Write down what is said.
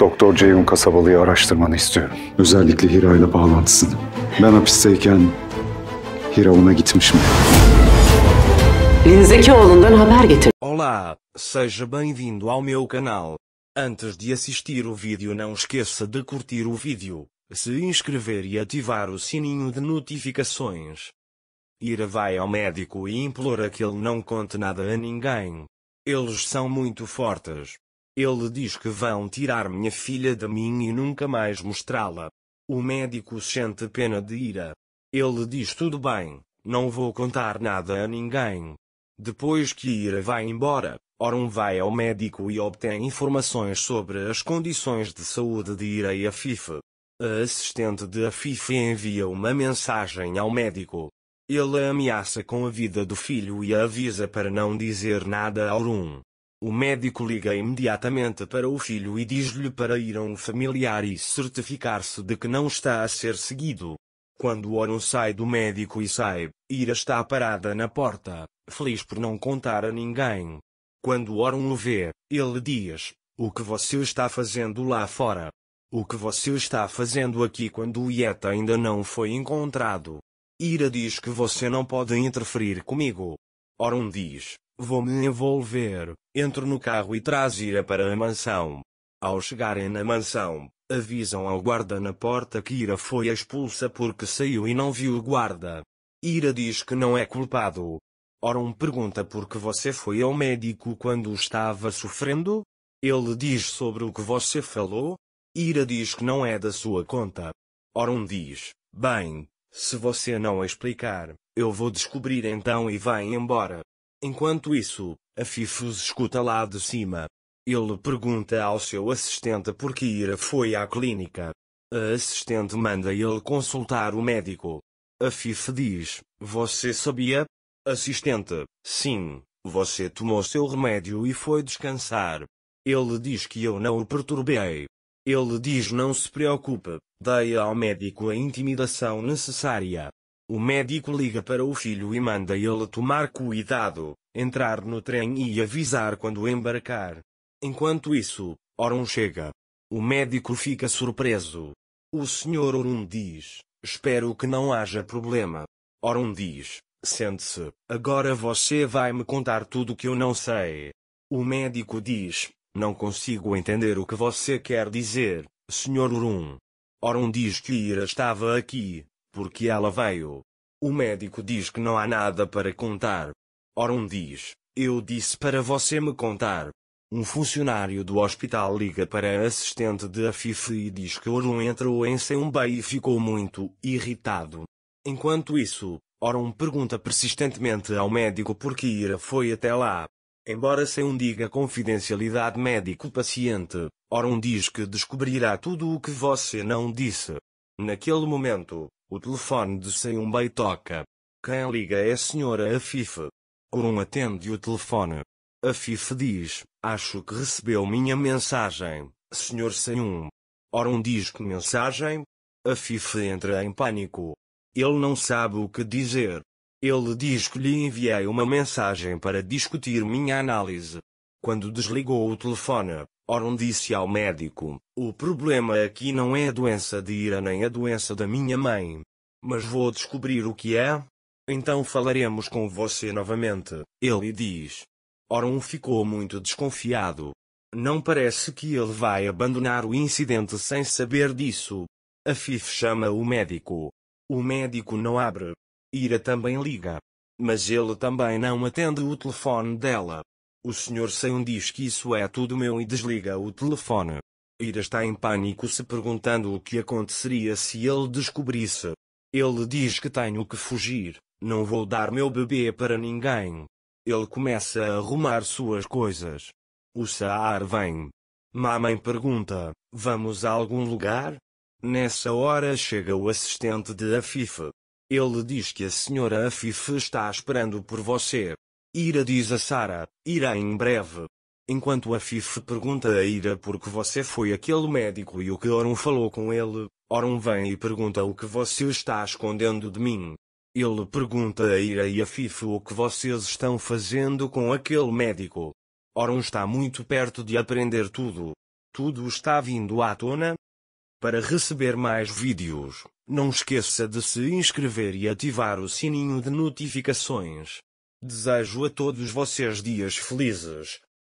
Doktor Ceyhun Kasabalı'yı araştırmanı istiyorum. Özellikle Hira ile bağlantısını. Ben hapisteyken Hira ona gitmiş mi? Linzekoğlu'ndan haber getir. Olá, seja bem-vindo ao meu canal. Antes de assistir o vídeo não esqueça de curtir o vídeo, se inscrever e ativar o sininho de notificações. Ira vai ao médico e implora que ele não conte nada a ninguém. Eles são muito fortes. Ele diz que vão tirar minha filha de mim e nunca mais mostrá-la. O médico sente pena de Ira. Ele diz tudo bem, não vou contar nada a ninguém. Depois que Ira vai embora, Orun vai ao médico e obtém informações sobre as condições de saúde de Ira e Afif. A assistente de Afif envia uma mensagem ao médico. Ele a ameaça com a vida do filho e a avisa para não dizer nada a Orun. O médico liga imediatamente para o filho e diz-lhe para ir a um familiar e certificar-se de que não está a ser seguido. Quando Orun sai do médico e sai, Ira está parada na porta, feliz por não contar a ninguém. Quando Orun o vê, ele diz: "O que você está fazendo lá fora? O que você está fazendo aqui quando o Yeti ainda não foi encontrado?" Ira diz que você não pode interferir comigo. Orun diz: "Vou me envolver." Entro no carro e traz Ira para a mansão. Ao chegarem na mansão, avisam ao guarda na porta que Ira foi expulsa porque saiu e não viu o guarda. Ira diz que não é culpado. Orun pergunta por que você foi ao médico quando estava sofrendo? Ele diz sobre o que você falou? Ira diz que não é da sua conta. Orun diz: "Bem, se você não explicar, eu vou descobrir então e vai embora." Enquanto isso, Afif os escuta lá de cima. Ele pergunta ao seu assistente por que Ira foi à clínica. A assistente manda ele consultar o médico. Afif diz: "Você sabia?" Assistente: "Sim, você tomou seu remédio e foi descansar." Ele diz que eu não o perturbei. Ele diz: "Não se preocupe, dei ao médico a intimidação necessária." O médico liga para o filho e manda ele tomar cuidado, entrar no trem e avisar quando embarcar. Enquanto isso, Orun chega. O médico fica surpreso. O Sr. Orun diz: "Espero que não haja problema." Orun diz: "Sente-se, agora você vai me contar tudo que eu não sei." O médico diz: "Não consigo entender o que você quer dizer, Sr. Orun." Orun diz que Ira estava aqui, porque ela veio. O médico diz que não há nada para contar. Orun diz: "Eu disse para você me contar." Um funcionário do hospital liga para a assistente de Afif e diz que Orun entrou em Seumba e ficou muito irritado. Enquanto isso, Orun pergunta persistentemente ao médico por que Ira foi até lá. Embora Seum diga confidencialidade médico-paciente, Orun diz que descobrirá tudo o que você não disse. Naquele momento, o telefone de Seum toca. Quem liga é a senhora Afif. Orun atende o telefone. Afif diz: "Acho que recebeu minha mensagem, Sr. Seum." Orun diz: "Que mensagem?" Afif entra em pânico. Ele não sabe o que dizer. Ele diz que lhe enviei uma mensagem para discutir minha análise. Quando desligou o telefone, Orun disse ao médico: "O problema aqui não é a doença de Ira nem a doença da minha mãe. Mas vou descobrir o que é. Então falaremos com você novamente." Ele diz. Orun ficou muito desconfiado. Não parece que ele vai abandonar o incidente sem saber disso. Afif chama o médico. O médico não abre. Ira também liga. Mas ele também não atende o telefone dela. O Sr. Seum diz que isso é tudo meu e desliga o telefone. Ira está em pânico, se perguntando o que aconteceria se ele descobrisse. Ele diz que tenho que fugir, não vou dar meu bebê para ninguém. Ele começa a arrumar suas coisas. O Saar vem. Mamãe pergunta: "Vamos a algum lugar?" Nessa hora chega o assistente de Afif. Ele diz que a senhora Afif está esperando por você. Ira diz a Sara: "Irá em breve." Enquanto Afif pergunta a Ira por que você foi aquele médico e o que Orun falou com ele, Orun vem e pergunta o que você está escondendo de mim. Ele pergunta a Ira e Afif o que vocês estão fazendo com aquele médico. Orun está muito perto de aprender tudo. Tudo está vindo à tona? Para receber mais vídeos, não esqueça de se inscrever e ativar o sininho de notificações. Desejo a todos vocês dias felizes.